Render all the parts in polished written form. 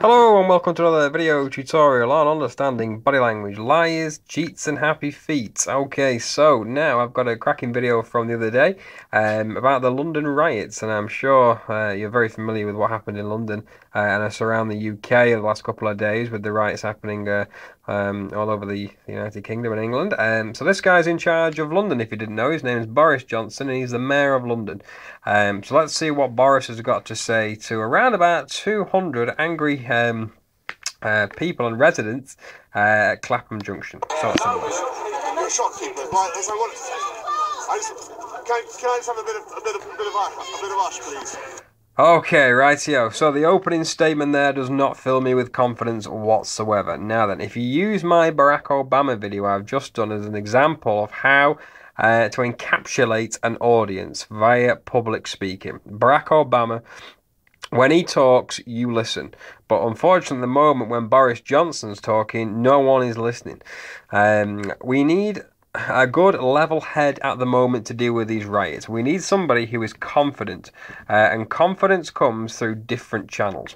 Hello and welcome to another video tutorial on understanding body language, lies, cheats and happy feet. Okay, so now I've got a cracking video from the other day about the London riots, and I'm sure you're very familiar with what happened in London and around the UK the last couple of days with the riots happening all over the United Kingdom and England. So this guy's in charge of London, if you didn't know. His name is Boris Johnson and he's the Mayor of London. So let's see what Boris has got to say to around about 200 angry people and residents at Clapham Junction. So let's have a listen. Can I just have a bit of hush, please? Okay, rightio. So the opening statement there does not fill me with confidence whatsoever. Now then, if you use my Barack Obama video I've just done as an example of how to encapsulate an audience via public speaking. Barack Obama, when he talks, you listen. But unfortunately, the moment when Boris Johnson's talking, no one is listening. We need a good level head at the moment to deal with these riots. We need somebody who is confident, and confidence comes through different channels.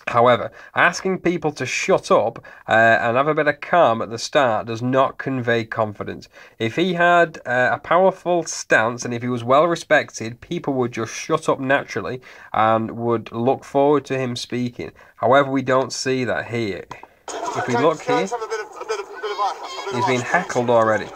However, asking people to shut up and have a bit of calm at the start does not convey confidence. If he had a powerful stance and if he was well respected, people would just shut up naturally and would look forward to him speaking. However, we don't see that here. If we look here, he's been heckled already.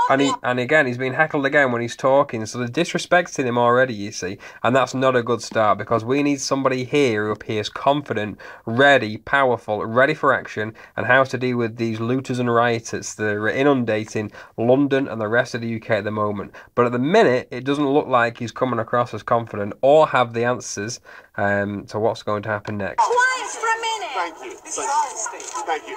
And again, he's been heckled again when he's talking, so they're disrespecting him already, you see, and that's not a good start, because we need somebody here who appears confident, ready, powerful, ready for action, and how to deal with these looters and rioters that are inundating London and the rest of the UK at the moment. But at the minute, it doesn't look like he's coming across as confident or have the answers to what's going to happen next. Quiet for a minute. Thank you. Thank you.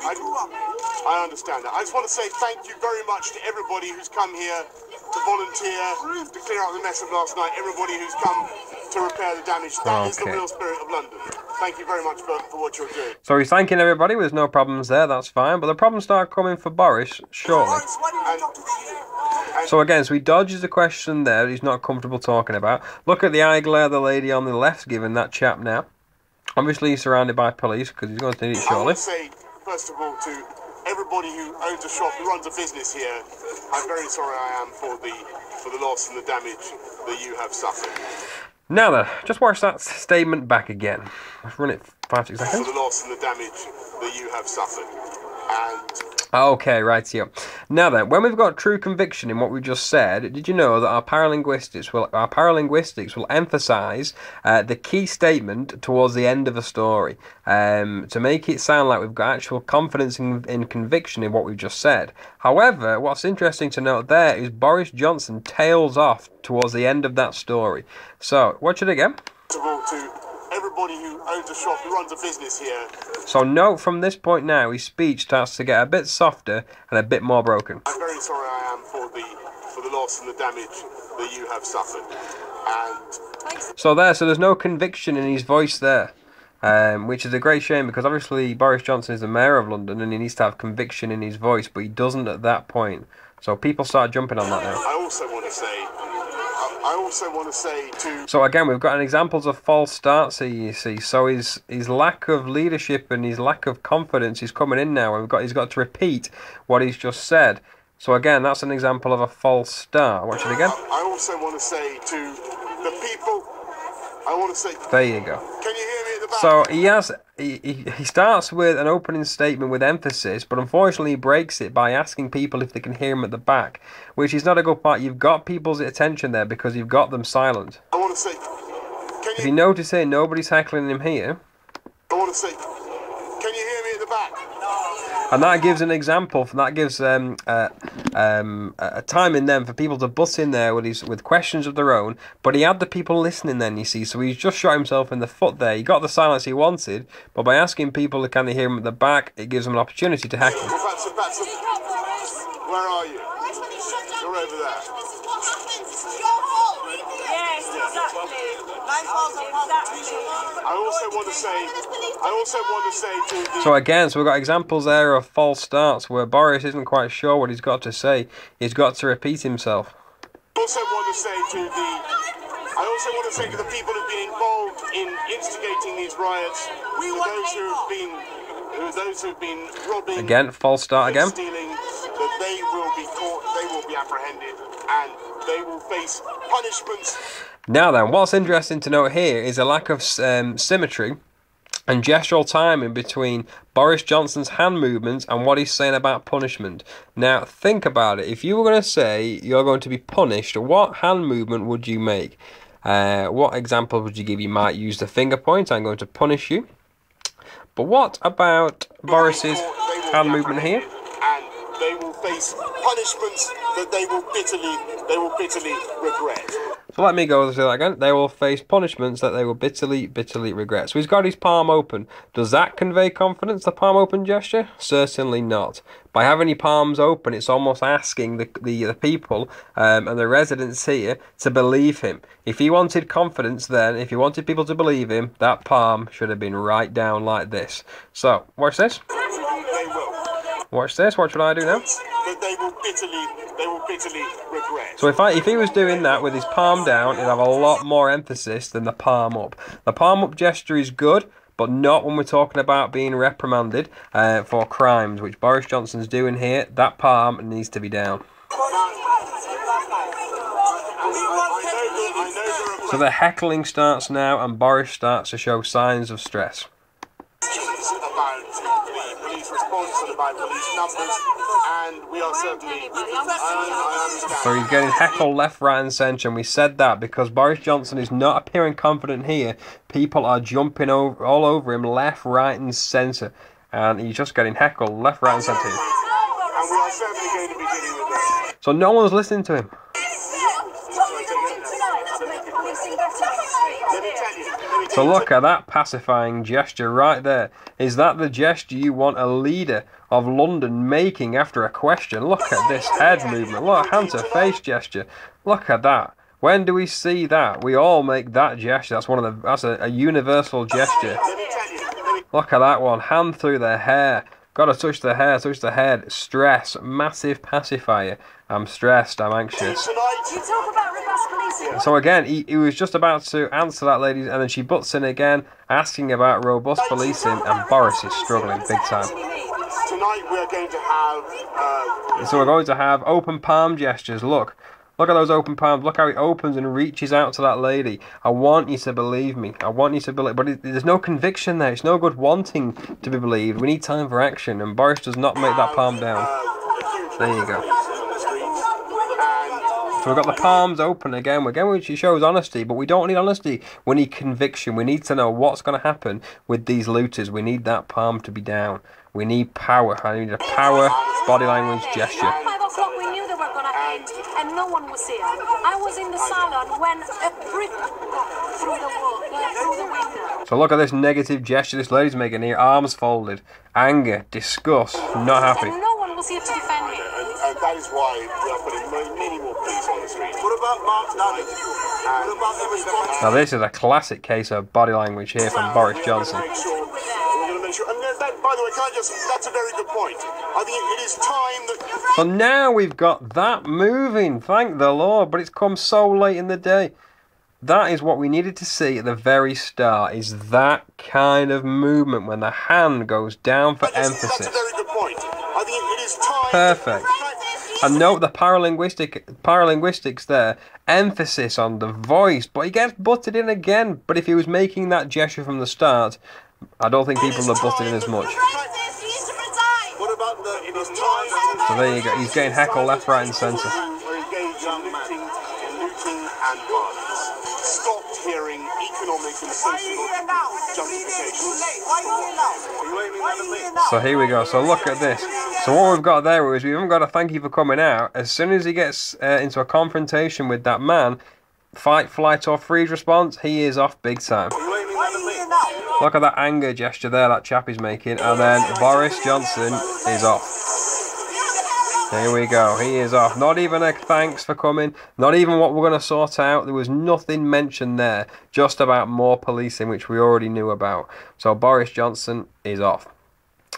I understand that. I just want to say thank you very much to everybody who's come here to volunteer, to clear up the mess of last night, everybody who's come to repair the damage. That is the real spirit of London. Thank you very much for what you're doing. So he's thanking everybody, there's no problems there, that's fine, but the problems start coming for Boris shortly. So again, so he dodges the question there that he's not comfortable talking about. Look at the eye glare the lady on the left's giving that chap now. Obviously he's surrounded by police because he's going to need it shortly. I want to say, first of all, to everybody who owns a shop, who runs a business here, I'm very sorry I am for the loss and the damage that you have suffered. Now then, just watch that statement back again. Let's run it 5-6 seconds. For the loss and the damage that you have suffered. Okay, right here. Now then, when we've got true conviction in what we just said, did you know that our paralinguistics will emphasise the key statement towards the end of a story to make it sound like we've got actual confidence in conviction in what we've just said. However, what's interesting to note there is Boris Johnson tails off towards the end of that story. So, watch it again. To everybody who owns a shop, who runs a business here. So note from this point now, his speech starts to get a bit softer and a bit more broken. I'm very sorry I am for the loss and the damage that you have suffered. So there's no conviction in his voice there, which is a great shame, because obviously Boris Johnson is the Mayor of London and he needs to have conviction in his voice, but he doesn't at that point. So people start jumping on that now. I also want to say to... So again, we've got examples of false starts here, you see. So his lack of leadership and his lack of confidence is coming in now. He's got to repeat what he's just said. So again, that's an example of a false start. Watch it again. I also want to say to the people... I want to say... There you go. Can you hear me at the back? So he starts with an opening statement with emphasis, but unfortunately he breaks it by asking people if they can hear him at the back, which is not a good part. You've got people's attention there because you've got them silent. I want to say... If you notice here, nobody's heckling him here. I want to say... Can you hear me at the back? And that gives an example. That gives a time in them for people to butt in there with questions of their own. But he had the people listening then, you see. So he's just shot himself in the foot there. He got the silence he wanted, but by asking people can they hear him at the back, it gives them an opportunity to heckle. Where are you? You're over there. Yes, exactly. I also want to say to the... So again, we've got examples there of false starts where Boris isn't quite sure what he's got to say. He's got to repeat himself. I also want to say to the I also want to say to the people who've been involved in instigating these riots, those who've been robbing, again, false start again, stealing, that they will be caught, they will be apprehended, and they will face punishments. Now then, what's interesting to note here is a lack of symmetry and gestural timing between Boris Johnson's hand movements and what he's saying about punishment. Now, think about it. If you were going to say you're going to be punished, what hand movement would you make? What example would you give? You might use the finger point, I'm going to punish you. But what about Boris's hand movement here? And they will face punishments that they will bitterly regret. So let me go through that again. They will face punishments that they will bitterly regret. So he's got his palm open. Does that convey confidence, the palm open gesture? Certainly not. By having your palms open, it's almost asking the people and the residents here to believe him. If he wanted confidence then, if he wanted people to believe him, that palm should have been right down like this. So, watch this. Watch this. What should I do now? They will bitterly regret. So if he was doing that with his palm down, he'd have a lot more emphasis than the palm up. The palm up gesture is good, but not when we're talking about being reprimanded for crimes, which Boris Johnson's doing here. That palm needs to be down. So the heckling starts now, and Boris starts to show signs of stress. About the police response and about police numbers, and we are certainly, I understand. So he's getting heckled left, right and centre, and we said that because Boris Johnson is not appearing confident here. People are jumping all over him left, right and centre, and he's just getting heckled left, right and centre. And we are certainly going to be dealing with that. So no one's listening to him. So look at that pacifying gesture right there. Is that the gesture you want a leader of London making after a question? Look at this head movement. Look, hand to face gesture. Look at that. When do we see that? We all make that gesture. That's a universal gesture. Look at that one. Hand through the hair. Gotta touch the hair, touch the head. Stress. Massive pacifier. I'm stressed, I'm anxious. So again, he was just about to answer that lady, and then she butts in again, asking about robust policing, and Boris is struggling big time. Tonight we're going to have... So we're going to have open palm gestures. Look at those open palms. Look how he opens and reaches out to that lady. I want you to believe me. I want you to believe. But there's no conviction there. It's no good wanting to be believed. We need time for action, and Boris does not make that palm down. There you go. So we've got the palms open again, which shows honesty, but we don't need honesty. We need conviction. We need to know what's going to happen with these looters. We need that palm to be down. We need power. I need a power body language gesture. At 5 o'clock we knew they were going to hit, and no one was here. I was in the salon when a brick through the window. So look at this negative gesture this lady's making here. Arms folded. Anger. Disgust. Not happy. And no one was here to defend me. And that is why we are putting many more police on the street. What about Mark Dunning? What about the response? Now this is a classic case of body language here from Boris Johnson. We're going to make sure. And that, by the way, that's a very good point. I think it is time that... So now we've got that moving, thank the Lord, but it's come so late in the day. That is what we needed to see at the very start, is that kind of movement when the hand goes down for emphasis. That's a very good point. I think it is time... Perfect. And note the paralinguistics there, emphasis on the voice, but he gets butted in again. But if he was making that gesture from the start, I don't think people have butted in as much. So there you go, he's getting heckled left, right and centre. Stopped hearing economic and social justifications. So here we go. So look at this. So what we've got there is we haven't got to thank you for coming out. As soon as he gets into a confrontation with that man, fight, flight or freeze response, he is off big time. Look at that anger gesture there that chap is making, and then Boris Johnson is off. Here we go, he is off. Not even a thanks for coming, not even what we're going to sort out. There was nothing mentioned there, just about more policing, which we already knew about. So Boris Johnson is off.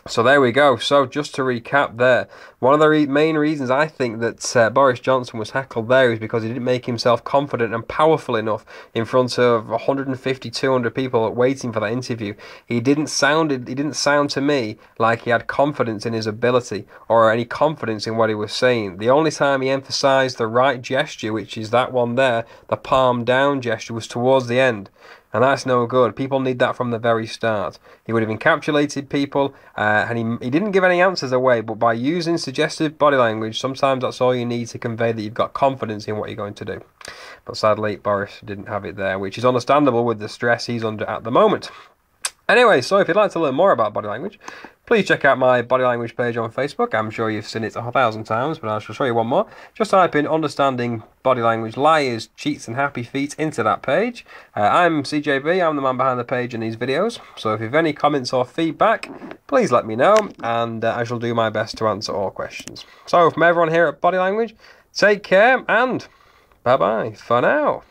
So there we go. So just to recap there, one of the main reasons I think that Boris Johnson was heckled there is because he didn't make himself confident and powerful enough in front of 150, 200 people waiting for that interview. He didn't sound to me like he had confidence in his ability or any confidence in what he was saying. The only time he emphasised the right gesture, which is that one there, the palm down gesture, was towards the end. And that's no good. People need that from the very start. He would have encapsulated people, and he didn't give any answers away, but by using suggestive body language, sometimes that's all you need to convey that you've got confidence in what you're going to do. But sadly, Boris didn't have it there, which is understandable with the stress he's under at the moment. Anyway, so if you'd like to learn more about body language, please check out my body language page on Facebook. I'm sure you've seen it 1,000 times, but I shall show you one more. Just type in Understanding Body Language Liars, Cheats and Happy Feet into that page. I'm CJB, I'm the man behind the page in these videos. So if you have any comments or feedback, please let me know, and I shall do my best to answer all questions. So from everyone here at Body Language, take care and bye-bye for now.